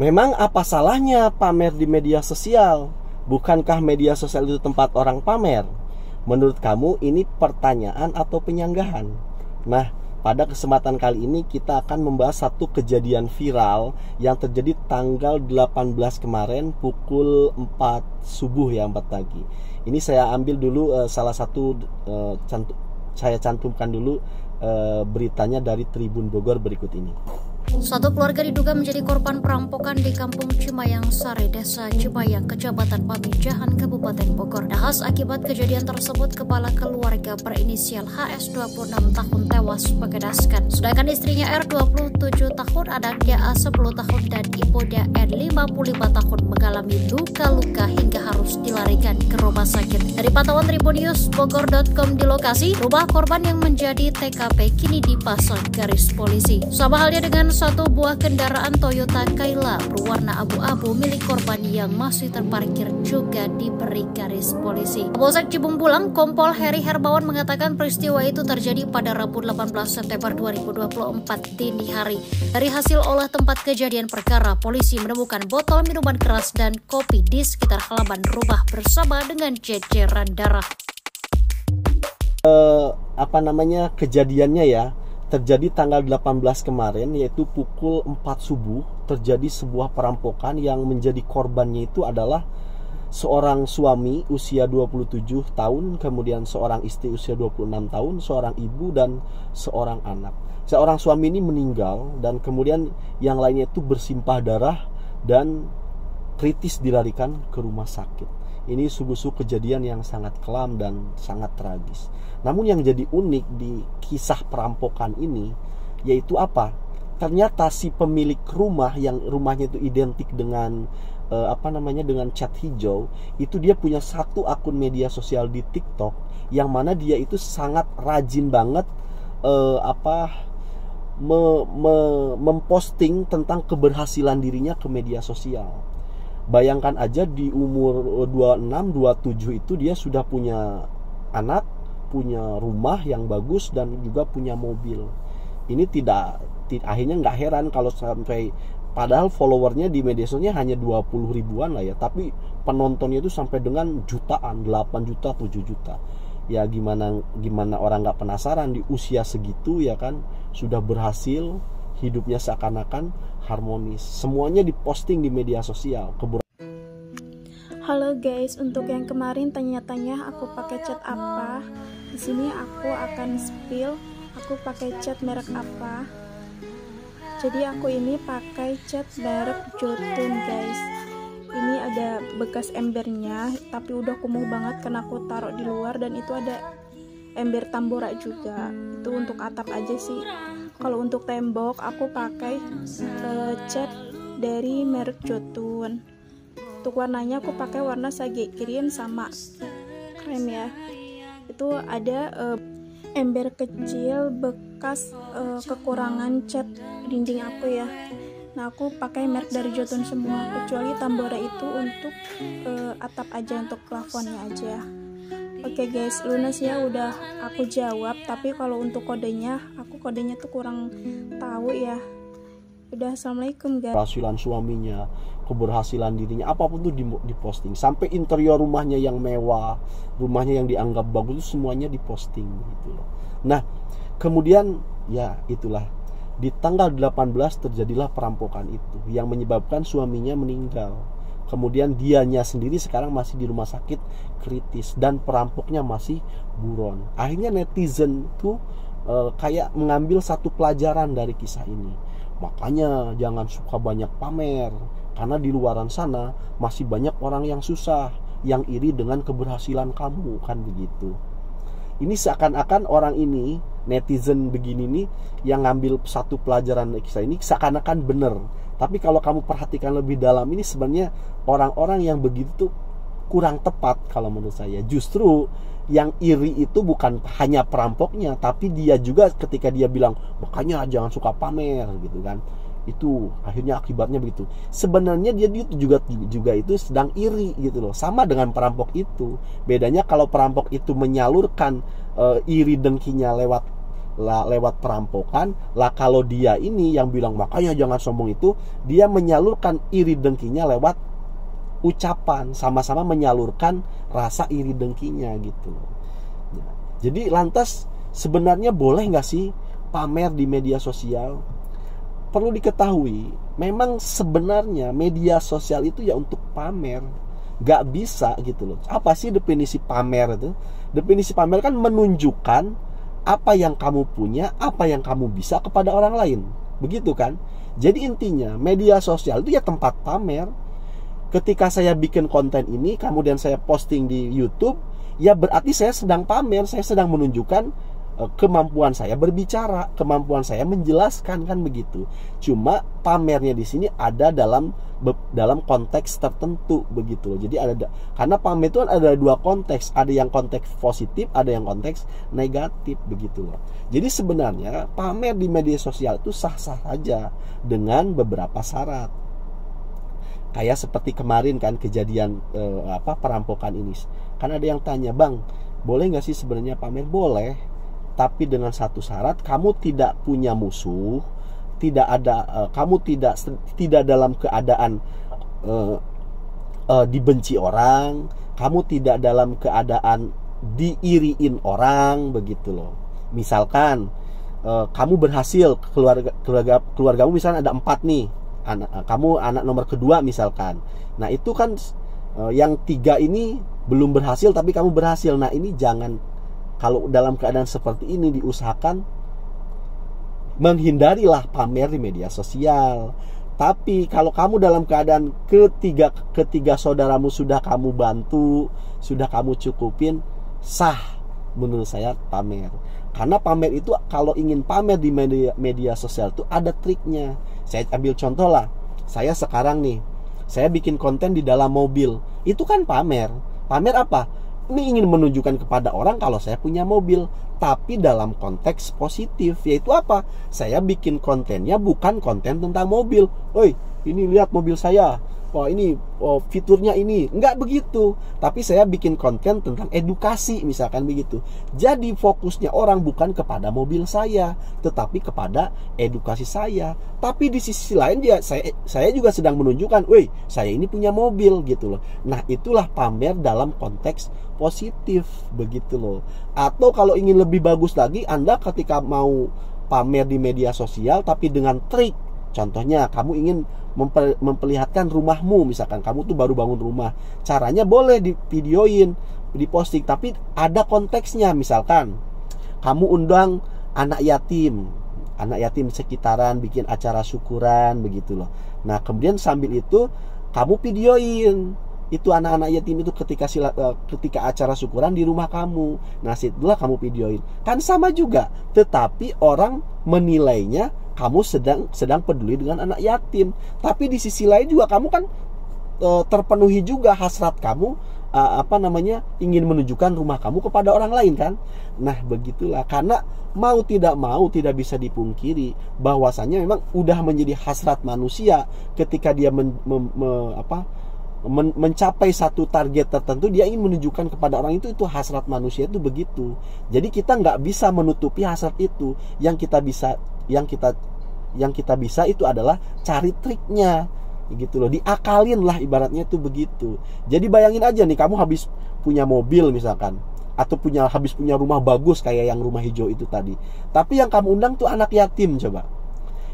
Memang apa salahnya pamer di media sosial? Bukankah media sosial itu tempat orang pamer? Menurut kamu ini pertanyaan atau penyanggahan? Nah, pada kesempatan kali ini kita akan membahas satu kejadian viral yang terjadi tanggal 18 kemarin pukul 4 subuh ya, 4 pagi. Ini saya ambil dulu salah satu saya cantumkan dulu beritanya dari Tribun Bogor berikut ini. Satu keluarga diduga menjadi korban perampokan di Kampung Cimayang Sari, Desa Cimayang, Kecamatan Pamijahan, Kabupaten Bogor. Nahas akibat kejadian tersebut, kepala keluarga berinisial HS 26 tahun tewas mengenaskan. Sedangkan istrinya R 27 tahun, anaknya A 10 tahun, dan ibunya N 55 tahun mengalami luka-luka hingga harus dilarikan ke rumah sakit. Dari pantauan Tribun News Bogor.com di lokasi, rumah korban yang menjadi TKP kini dipasang garis polisi. Sama halnya dengan satu buah kendaraan Toyota Kayla berwarna abu-abu milik korban yang masih terparkir juga diberi garis polisi. Kapolsek Cibung Bulang, Kompol Heri Herbawan mengatakan peristiwa itu terjadi pada Rabu 18 September 2024 dini hari. Dari hasil olah tempat kejadian perkara, polisi menemukan botol minuman keras dan kopi di sekitar halaman rumah bersama dengan ceceran darah. Kejadiannya ya terjadi tanggal 18 kemarin, yaitu pukul 4 subuh. Terjadi sebuah perampokan yang menjadi korbannya itu adalah seorang suami usia 27 tahun, kemudian seorang istri usia 26 tahun, seorang ibu dan seorang anak. Seorang suami ini meninggal dan kemudian yang lainnya itu bersimpah darah dan kritis dilarikan ke rumah sakit. Ini sungguh-sungguh kejadian yang sangat kelam dan sangat tragis. Namun yang jadi unik di kisah perampokan ini yaitu apa? Ternyata si pemilik rumah yang rumahnya itu identik dengan dengan cat hijau, itu dia punya satu akun media sosial di TikTok yang mana dia itu sangat rajin banget memposting tentang keberhasilan dirinya ke media sosial. Bayangkan aja di umur 26, 27 itu dia sudah punya anak, punya rumah yang bagus dan juga punya mobil. Ini akhirnya nggak heran kalau sampai, padahal followernya di media sosialnya hanya 20 ribuan lah ya, tapi penontonnya itu sampai dengan jutaan, 8 juta, 7 juta. Ya gimana orang nggak penasaran di usia segitu ya kan, sudah berhasil, hidupnya seakan-akan harmonis. Semuanya diposting di media sosial. Halo guys, untuk yang kemarin tanya-tanya aku pakai cat apa, di sini aku akan spill aku pakai cat merek apa. Jadi aku ini pakai cat merek Jotun guys. Ini ada bekas embernya, tapi udah kumuh banget karena aku taruh di luar, dan itu ada ember tambora juga. Itu untuk atap aja sih. Kalau untuk tembok aku pakai cat dari merek Jotun. Untuk warnanya aku pakai warna sage green sama krem ya. Itu ada ember kecil bekas kekurangan cat dinding aku ya. Nah aku pakai merek dari Jotun semua, kecuali tambora itu untuk atap aja, untuk plafonnya aja. Oke guys, lunas ya, udah aku jawab. Tapi kalau untuk kodenya, aku kodenya tuh kurang tahu ya. Udah, assalamualaikum guys. Keberhasilan suaminya, keberhasilan dirinya, apapun tuh diposting. Sampai interior rumahnya yang mewah, rumahnya yang dianggap bagus, itu semuanya diposting gitu loh. Nah kemudian ya itulah, di tanggal 18 terjadilah perampokan itu yang menyebabkan suaminya meninggal. Kemudian dianya sendiri sekarang masih di rumah sakit kritis dan perampoknya masih buron. Akhirnya netizen tuh kayak mengambil satu pelajaran dari kisah ini. Makanya jangan suka banyak pamer, karena di luaran sana masih banyak orang yang susah, yang iri dengan keberhasilan kamu, kan begitu. Ini seakan-akan orang ini, netizen begini nih, yang ngambil satu pelajaran dari kisah ini seakan-akan benar. Tapi kalau kamu perhatikan lebih dalam, ini sebenarnya orang-orang yang begitu tuh kurang tepat kalau menurut saya. Justru yang iri itu bukan hanya perampoknya, tapi dia juga ketika dia bilang makanya jangan suka pamer gitu kan, itu akhirnya akibatnya begitu. Sebenarnya dia juga itu sedang iri gitu loh, sama dengan perampok itu. Bedanya kalau perampok itu menyalurkan iri dengkinya lewat lewat perampokan lah. Kalau dia ini yang bilang makanya jangan sombong itu, dia menyalurkan iri dengkinya lewat ucapan, sama-sama menyalurkan rasa iri dengkinya gitu. Jadi lantas sebenarnya boleh nggak sih pamer di media sosial? Perlu diketahui, memang sebenarnya media sosial itu ya untuk pamer, nggak bisa gitu loh. Apa sih definisi pamer itu? Definisi pamer kan menunjukkan apa yang kamu punya, apa yang kamu bisa kepada orang lain, begitu kan? Jadi intinya media sosial itu ya tempat pamer. Ketika saya bikin konten ini, kemudian saya posting di YouTube, ya berarti saya sedang pamer, saya sedang menunjukkan kemampuan saya berbicara, kemampuan saya menjelaskan, kan begitu. Cuma pamernya di sini ada dalam konteks tertentu, begitu. Jadi karena pamer itu kan ada dua konteks, ada yang konteks positif, ada yang konteks negatif, begitu loh. Jadi sebenarnya pamer di media sosial itu sah-sah saja dengan beberapa syarat. Kayak seperti kemarin kan kejadian perampokan ini. Kan ada yang tanya, "Bang, boleh nggak sih sebenarnya pamer?" Boleh, tapi dengan satu syarat, kamu tidak punya musuh, kamu tidak dalam keadaan dibenci orang, kamu tidak dalam keadaan diiriin orang, begitu loh. Misalkan kamu berhasil, keluargamu misalnya ada 4 nih, kamu anak nomor kedua misalkan. Nah itu kan yang 3 ini belum berhasil tapi kamu berhasil. Nah ini jangan, kalau dalam keadaan seperti ini diusahakan menghindarilah pamer di media sosial. Tapi kalau kamu dalam keadaan ketiga saudaramu sudah kamu bantu, sudah kamu cukupin, sah menurut saya pamer. Karena pamer itu, kalau ingin pamer di media sosial itu ada triknya. Saya ambil contoh lah, saya sekarang nih, saya bikin konten di dalam mobil. Itu kan pamer. Pamer apa? Ini ingin menunjukkan kepada orang kalau saya punya mobil, tapi dalam konteks positif. Yaitu apa? Saya bikin kontennya bukan konten tentang mobil. "Oi, ini lihat mobil saya. Wah ini fiturnya ini." Enggak begitu. Tapi saya bikin konten tentang edukasi misalkan begitu. Jadi fokusnya orang bukan kepada mobil saya, tetapi kepada edukasi saya. Tapi di sisi lain dia, saya juga sedang menunjukkan, "Woi, saya ini punya mobil," gitu loh. Nah itulah pamer dalam konteks positif, begitu loh. Atau kalau ingin lebih bagus lagi, Anda ketika mau pamer di media sosial tapi dengan trik. Contohnya kamu ingin memperlihatkan rumahmu, misalkan kamu tuh baru bangun rumah. Caranya boleh di videoin, diposting, tapi ada konteksnya. Misalkan kamu undang anak yatim sekitaran, bikin acara syukuran, begitu loh. Nah kemudian sambil itu kamu videoin itu anak-anak yatim itu ketika acara syukuran di rumah kamu. Nah situlah kamu videoin. Kan sama juga, tetapi orang menilainya kamu sedang peduli dengan anak yatim. Tapi di sisi lain juga kamu kan terpenuhi juga hasrat kamu, ingin menunjukkan rumah kamu kepada orang lain kan. Nah begitulah, karena mau tidak bisa dipungkiri bahwasanya memang udah menjadi hasrat manusia. Ketika dia mencapai satu target tertentu, dia ingin menunjukkan kepada orang itu hasrat manusia itu begitu. Jadi kita nggak bisa menutupi hasrat itu. Yang kita bisa itu adalah cari triknya, gitu loh, diakalin lah ibaratnya tuh begitu. Jadi bayangin aja nih, kamu habis punya mobil misalkan, atau habis punya rumah bagus kayak yang rumah hijau itu tadi, tapi yang kamu undang tuh anak yatim. Coba,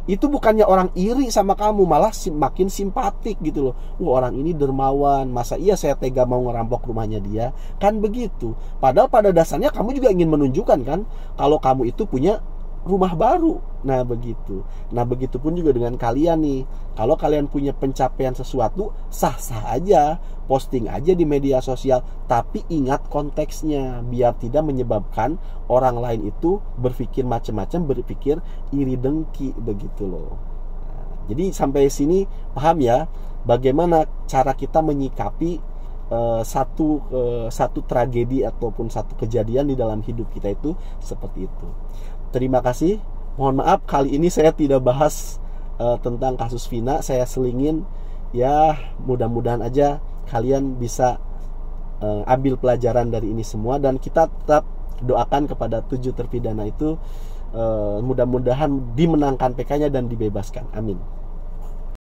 itu bukannya orang iri sama kamu, malah makin simpatik gitu loh. Wah orang ini dermawan, masa iya saya tega mau ngerampok rumahnya dia, kan begitu. Padahal pada dasarnya kamu juga ingin menunjukkan kan kalau kamu itu punya rumah baru. Nah begitu. Nah begitupun juga dengan kalian nih. Kalau kalian punya pencapaian sesuatu, sah-sah aja, posting aja di media sosial, tapi ingat konteksnya, biar tidak menyebabkan orang lain itu berpikir macam-macam, berpikir iri dengki, begitu loh. Nah, jadi sampai sini paham ya bagaimana cara kita menyikapi satu tragedi ataupun satu kejadian di dalam hidup kita itu seperti itu. Terima kasih. Mohon maaf kali ini saya tidak bahas tentang kasus Vina, saya selingin. Ya mudah-mudahan aja kalian bisa ambil pelajaran dari ini semua, dan kita tetap doakan kepada 7 terpidana itu Mudah-mudahan dimenangkan PK-nya dan dibebaskan. Amin.